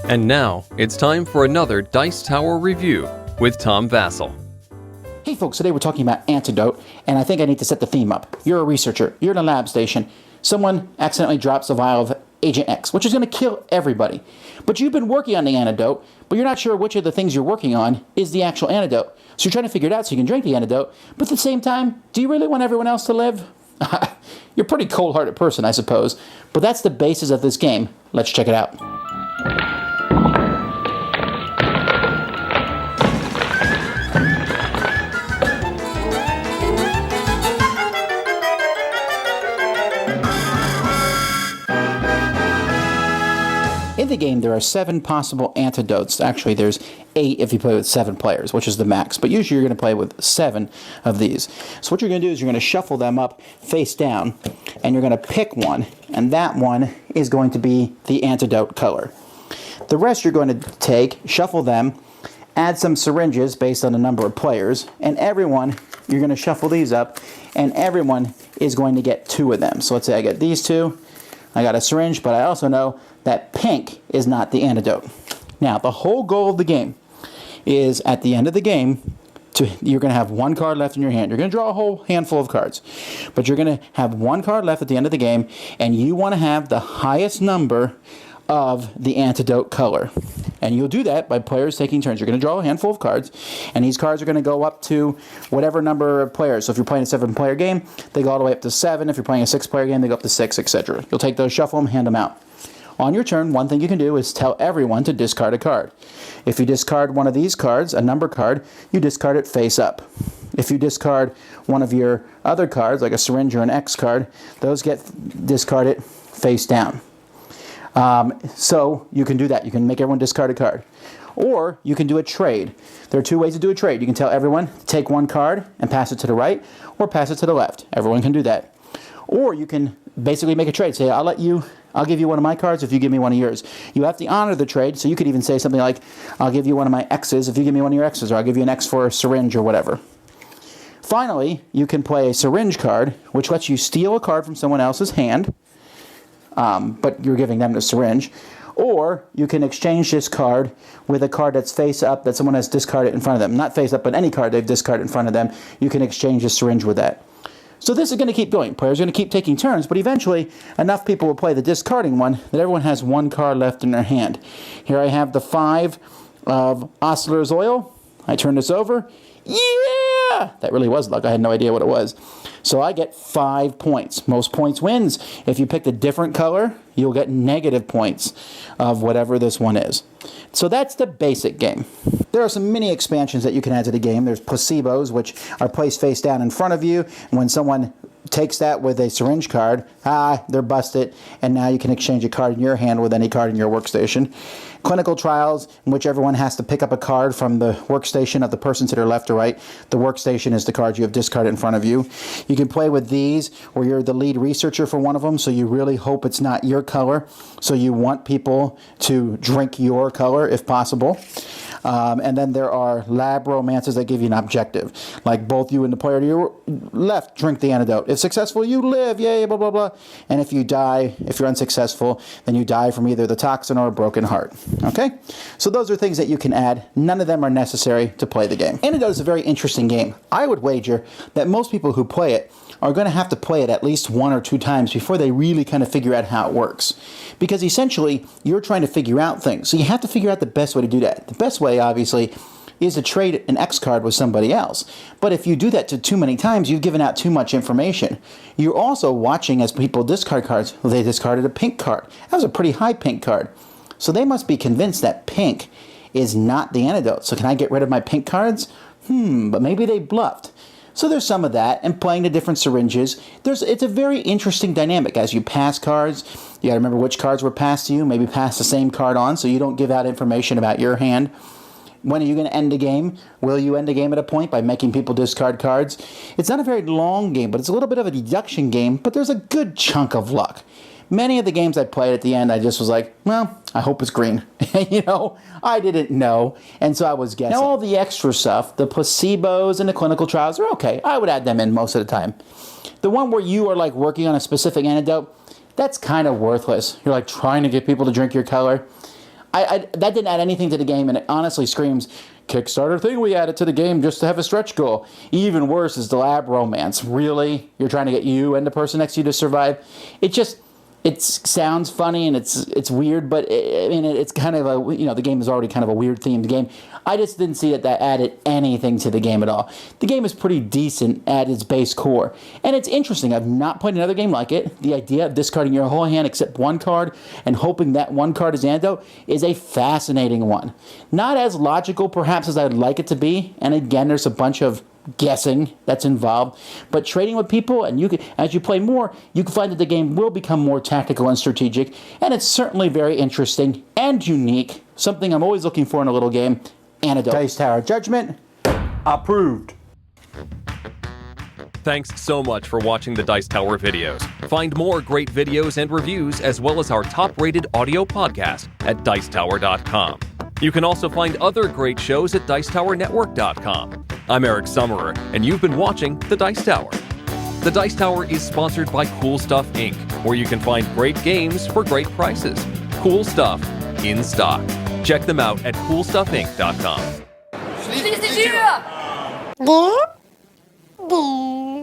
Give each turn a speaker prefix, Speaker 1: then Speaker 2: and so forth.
Speaker 1: And now, it's time for another Dice Tower review with Tom Vasel.
Speaker 2: Hey folks, today we're talking about Antidote, and I think I need to set the theme up. You're a researcher, you're in a lab station, someone accidentally drops a vial of Agent X, which is going to kill everybody. But you've been working on the antidote, but you're not sure which of the things you're working on is the actual antidote. So you're trying to figure it out so you can drink the antidote, but at the same time, do you really want everyone else to live? You're a pretty cold-hearted person, I suppose, but that's the basis of this game. Let's check it out. In the game, there are 7 possible antidotes. Actually, there's 8 if you play with 7 players, which is the max. But usually you're going to play with 7 of these. So what you're going to do is you're going to shuffle them up face down, and you're going to pick one, and that one is going to be the antidote color. The rest you're going to take, shuffle them, add some syringes based on the number of players, and everyone, you're going to shuffle these up, and everyone is going to get 2 of them. So let's say I get these 2. I got a syringe, but I also know that pink is not the antidote. Now, the whole goal of the game is at the end of the game, you're going to have 1 card left in your hand. You're going to draw a whole handful of cards, but you're going to have 1 card left at the end of the game, and you want to have the highest number of the antidote color. And you'll do that by players taking turns. You're going to draw a handful of cards, and these cards are going to go up to whatever number of players. So if you're playing a 7-player game, they go all the way up to 7. If you're playing a 6-player game, they go up to 6, etc. You'll take those, shuffle them, hand them out. On your turn, one thing you can do is tell everyone to discard a card. If you discard one of these cards, a number card, you discard it face up. If you discard one of your other cards, like a syringe or an X card, those get discarded face down. So you can do that. You can make everyone discard a card. Or you can do a trade. There are 2 ways to do a trade. You can tell everyone to take 1 card and pass it to the right, or pass it to the left. Everyone can do that. Or you can basically make a trade. Say, I'll give you one of my cards if you give me one of yours. You have to honor the trade, so you could even say something like, I'll give you one of my X's if you give me one of your X's, or I'll give you an X for a syringe or whatever. Finally, you can play a syringe card, which lets you steal a card from someone else's hand, but you're giving them the syringe. Or you can exchange this card with a card that's face up that someone has discarded in front of them. Not face up, but any card they've discarded in front of them. You can exchange a syringe with that. So this is going to keep going. Players are going to keep taking turns, but eventually enough people will play the discarding one that everyone has 1 card left in their hand. Here I have the 5 of Oscillator's Oil. I turn this over. Yeah! That really was luck. I had no idea what it was. So I get 5 points. Most points wins. If you picked a different color, you'll get negative points of whatever this one is. So that's the basic game. There are some mini expansions that you can add to the game. There's placebos, which are placed face down in front of you. And when someone takes that with a syringe card, they're busted, and now you can exchange a card in your hand with any card in your workstation. Clinical trials, in which everyone has to pick up a card from the workstation of the person to their left or right. The workstation is the card you have discarded in front of you. You can play with these where you're the lead researcher for one of them, so you really hope it's not your color. So you want people to drink your color if possible. And then there are lab romances that give you an objective. Like both you and the player to your left drink the antidote. If successful, you live, yay, blah, blah, blah. And if you die, if you're unsuccessful, then you die from either the toxin or a broken heart. Okay? So those are things that you can add. None of them are necessary to play the game. Antidote is a very interesting game. I would wager that most people who play it are going to have to play it at least 1 or 2 times before they really kind of figure out how it works. Because essentially, you're trying to figure out things. So you have to figure out the best way to do that. The best way, obviously, is to trade an X card with somebody else. But if you do that too many times, you've given out too much information. You're also watching as people discard cards. Well, they discarded a pink card. That was a pretty high pink card. So they must be convinced that pink is not the antidote. So can I get rid of my pink cards? But maybe they bluffed. So there's some of that, and playing the different syringes. It's a very interesting dynamic. As you pass cards, you got to remember which cards were passed to you. Maybe pass the same card on so you don't give out information about your hand. When are you going to end a game? Will you end a game at a point by making people discard cards? It's not a very long game, but it's a little bit of a deduction game, but there's a good chunk of luck. Many of the games I played at the end, I just was like, well, I hope it's green. I didn't know, and so I was guessing. Now, all the extra stuff, the placebos and the clinical trials are okay. I would add them in most of the time. The one where you are like working on a specific antidote, that's kind of worthless. You're like trying to get people to drink your color. that didn't add anything to the game, and it honestly screams Kickstarter thing we added to the game just to have a stretch goal. Even worse is the lab romance. Really? You're trying to get you and the person next to you to survive? It sounds funny and it's weird, but it's kind of the game is already kind of a weird themed game. I just didn't see that added anything to the game at all. The game is pretty decent at its base core, and it's interesting. I've not played another game like it. The idea of discarding your whole hand except one card and hoping that one card is Antidote is a fascinating one. Not as logical perhaps as I'd like it to be, and again, there's a bunch of guessing that's involved, but trading with people, and as you play more, you can find that the game will become more tactical and strategic, and it's certainly very interesting and unique. Something I'm always looking for in a little game. Antidote. Dice Tower judgment approved.
Speaker 1: Thanks so much for watching the Dice Tower videos. Find more great videos and reviews, as well as our top-rated audio podcast at dicetower.com. You can also find other great shows at dicetowernetwork.com. I'm Eric Summerer, and you've been watching The Dice Tower. The Dice Tower is sponsored by Cool Stuff Inc., where you can find great games for great prices. Cool stuff in stock. Check them out at coolstuffinc.com.
Speaker 3: Schließ die Tür!